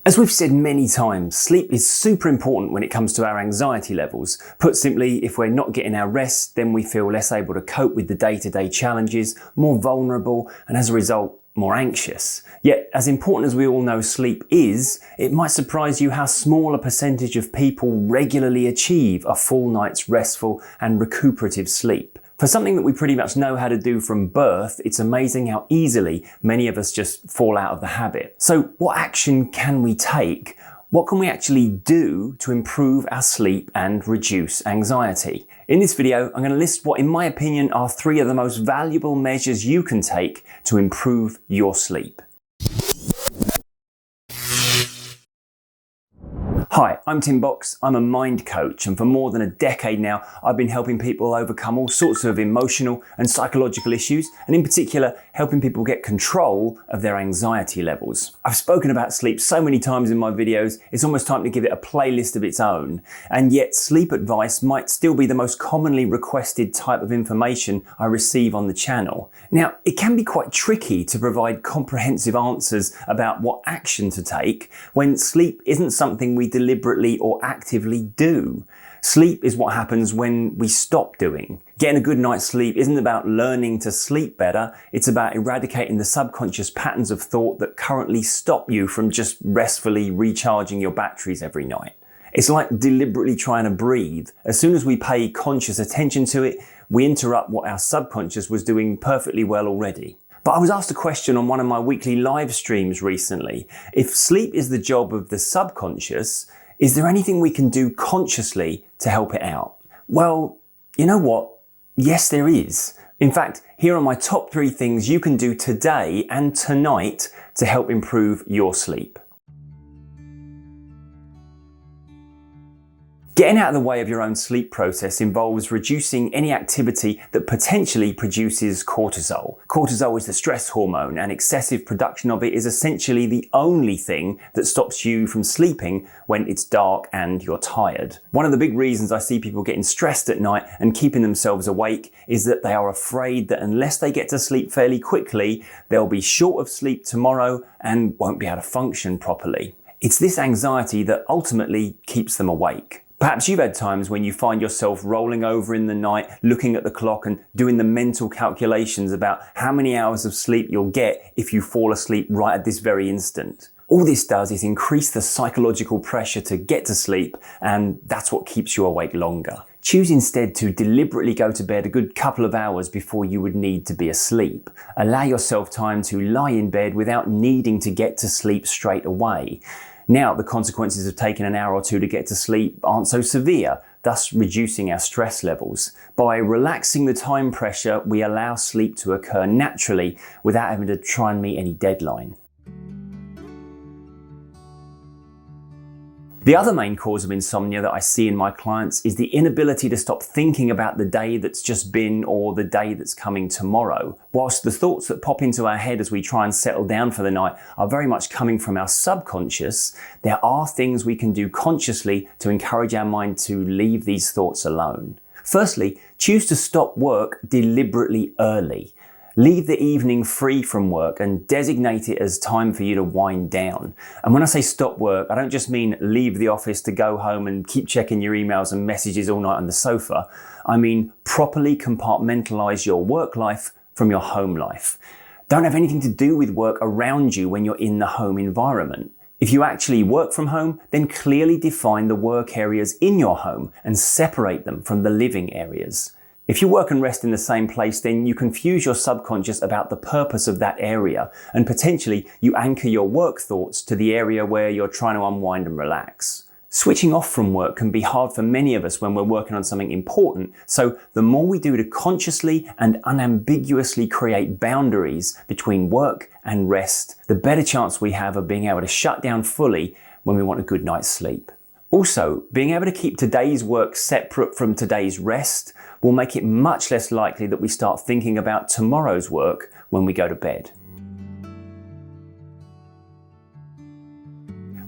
As we've said many times, sleep is super important when it comes to our anxiety levels. Put simply, if we're not getting our rest, then we feel less able to cope with the day-to-day challenges, more vulnerable, and as a result, more anxious. Yet, as important as we all know sleep is, it might surprise you how small a percentage of people regularly achieve a full night's restful and recuperative sleep. For something that we pretty much know how to do from birth, it's amazing how easily many of us just fall out of the habit. So what action can we take? What can we actually do to improve our sleep and reduce anxiety? In this video, I'm going to list what, in my opinion, are 3 of the most valuable measures you can take to improve your sleep. Hi, I'm Tim Box. I'm a mind coach, and for more than a decade now, I've been helping people overcome all sorts of emotional and psychological issues, and in particular, helping people get control of their anxiety levels. I've spoken about sleep so many times in my videos, it's almost time to give it a playlist of its own. And yet, sleep advice might still be the most commonly requested type of information I receive on the channel. Now, it can be quite tricky to provide comprehensive answers about what action to take when sleep isn't something we deliberately or actively do. Sleep is what happens when we stop doing. Getting a good night's sleep isn't about learning to sleep better, it's about eradicating the subconscious patterns of thought that currently stop you from just restfully recharging your batteries every night. It's like deliberately trying to breathe. As soon as we pay conscious attention to it, we interrupt what our subconscious was doing perfectly well already. But I was asked a question on one of my weekly live streams recently. If sleep is the job of the subconscious, is there anything we can do consciously to help it out? Well, you know what? Yes, there is. In fact, here are my top 3 things you can do today and tonight to help improve your sleep. Getting out of the way of your own sleep process involves reducing any activity that potentially produces cortisol. Cortisol is the stress hormone, and excessive production of it is essentially the only thing that stops you from sleeping when it's dark and you're tired. One of the big reasons I see people getting stressed at night and keeping themselves awake is that they are afraid that unless they get to sleep fairly quickly, they'll be short of sleep tomorrow and won't be able to function properly. It's this anxiety that ultimately keeps them awake. Perhaps you've had times when you find yourself rolling over in the night, looking at the clock and doing the mental calculations about how many hours of sleep you'll get if you fall asleep right at this very instant. All this does is increase the psychological pressure to get to sleep, and that's what keeps you awake longer. Choose instead to deliberately go to bed a good couple of hours before you would need to be asleep. Allow yourself time to lie in bed without needing to get to sleep straight away. Now, the consequences of taking an hour or 2 to get to sleep aren't so severe, thus reducing our stress levels. By relaxing the time pressure, we allow sleep to occur naturally without having to try and meet any deadline. The other main cause of insomnia that I see in my clients is the inability to stop thinking about the day that's just been or the day that's coming tomorrow. Whilst the thoughts that pop into our head as we try and settle down for the night are very much coming from our subconscious, there are things we can do consciously to encourage our mind to leave these thoughts alone. Firstly, choose to stop work deliberately early. Leave the evening free from work and designate it as time for you to wind down. And when I say stop work, I don't just mean leave the office to go home and keep checking your emails and messages all night on the sofa. I mean properly compartmentalize your work life from your home life. Don't have anything to do with work around you when you're in the home environment. If you actually work from home, then clearly define the work areas in your home and separate them from the living areas. If you work and rest in the same place, then you confuse your subconscious about the purpose of that area, and potentially you anchor your work thoughts to the area where you're trying to unwind and relax. Switching off from work can be hard for many of us when we're working on something important, so the more we do to consciously and unambiguously create boundaries between work and rest, the better chance we have of being able to shut down fully when we want a good night's sleep. Also, being able to keep today's work separate from today's rest will make it much less likely that we start thinking about tomorrow's work when we go to bed.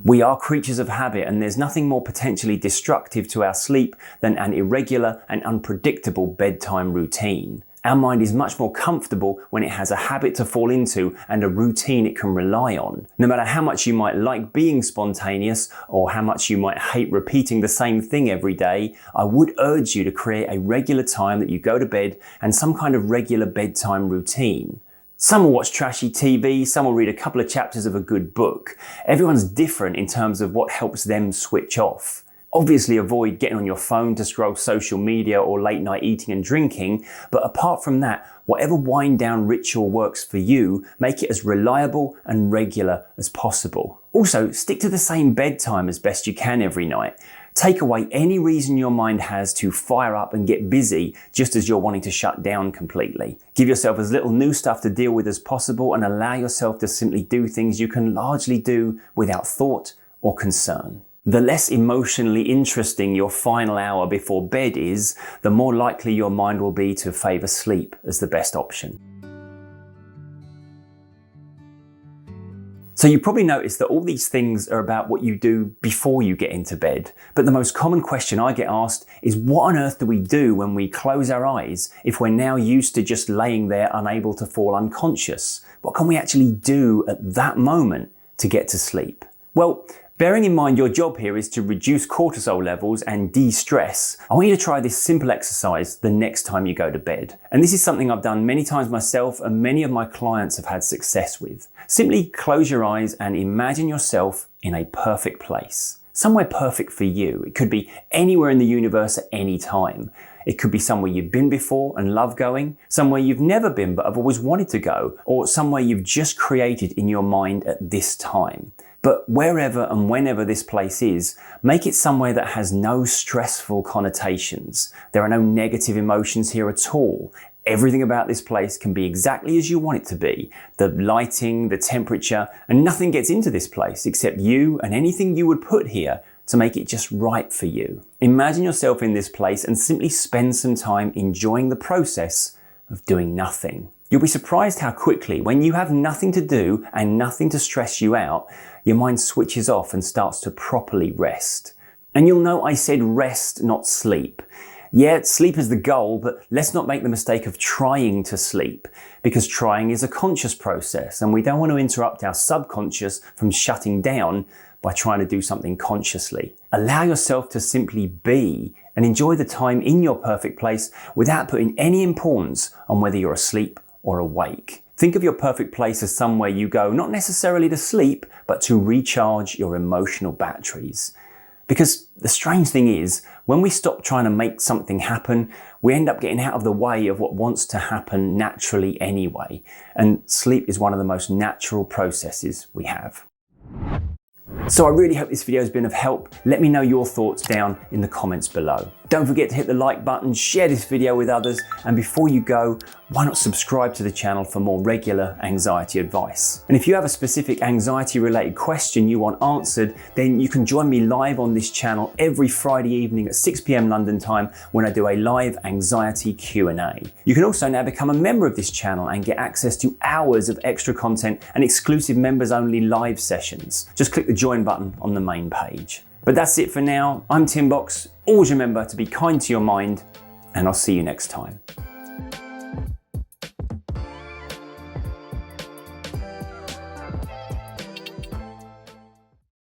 We are creatures of habit, and there's nothing more potentially destructive to our sleep than an irregular and unpredictable bedtime routine. Our mind is much more comfortable when it has a habit to fall into and a routine it can rely on. No matter how much you might like being spontaneous or how much you might hate repeating the same thing every day, I would urge you to create a regular time that you go to bed and some kind of regular bedtime routine. Some will watch trashy TV, some will read a couple of chapters of a good book. Everyone's different in terms of what helps them switch off. Obviously avoid getting on your phone to scroll social media or late night eating and drinking, but apart from that, whatever wind down ritual works for you, make it as reliable and regular as possible. Also, stick to the same bedtime as best you can every night. Take away any reason your mind has to fire up and get busy just as you're wanting to shut down completely. Give yourself as little new stuff to deal with as possible and allow yourself to simply do things you can largely do without thought or concern. The less emotionally interesting your final hour before bed is, the more likely your mind will be to favour sleep as the best option. So you probably noticed that all these things are about what you do before you get into bed. But the most common question I get asked is, what on earth do we do when we close our eyes if we're now used to just laying there unable to fall unconscious? What can we actually do at that moment to get to sleep? Well, bearing in mind your job here is to reduce cortisol levels and de-stress, I want you to try this simple exercise the next time you go to bed. And this is something I've done many times myself and many of my clients have had success with. Simply close your eyes and imagine yourself in a perfect place. Somewhere perfect for you. It could be anywhere in the universe at any time. It could be somewhere you've been before and love going, somewhere you've never been but have always wanted to go, or somewhere you've just created in your mind at this time. But wherever and whenever this place is, make it somewhere that has no stressful connotations. There are no negative emotions here at all. Everything about this place can be exactly as you want it to be. The lighting, the temperature, and nothing gets into this place except you and anything you would put here to make it just right for you. Imagine yourself in this place and simply spend some time enjoying the process of doing nothing. You'll be surprised how quickly, when you have nothing to do and nothing to stress you out, your mind switches off and starts to properly rest. And you'll know I said rest, not sleep. Yeah, sleep is the goal, but let's not make the mistake of trying to sleep, because trying is a conscious process and we don't want to interrupt our subconscious from shutting down by trying to do something consciously. Allow yourself to simply be and enjoy the time in your perfect place without putting any importance on whether you're asleep or awake. Think of your perfect place as somewhere you go not necessarily to sleep, but to recharge your emotional batteries. Because the strange thing is, when we stop trying to make something happen, we end up getting out of the way of what wants to happen naturally anyway. And sleep is one of the most natural processes we have. So I really hope this video has been of help. Let me know your thoughts down in the comments below. Don't forget to hit the like button, share this video with others, and before you go, why not subscribe to the channel for more regular anxiety advice? And if you have a specific anxiety related question you want answered, then you can join me live on this channel every Friday evening at 6 p.m. London time when I do a live anxiety Q&A. You can also now become a member of this channel and get access to hours of extra content and exclusive members only live sessions. Just click the join button on the main page. But that's it for now. I'm Tim Box. Always remember to be kind to your mind, and I'll see you next time.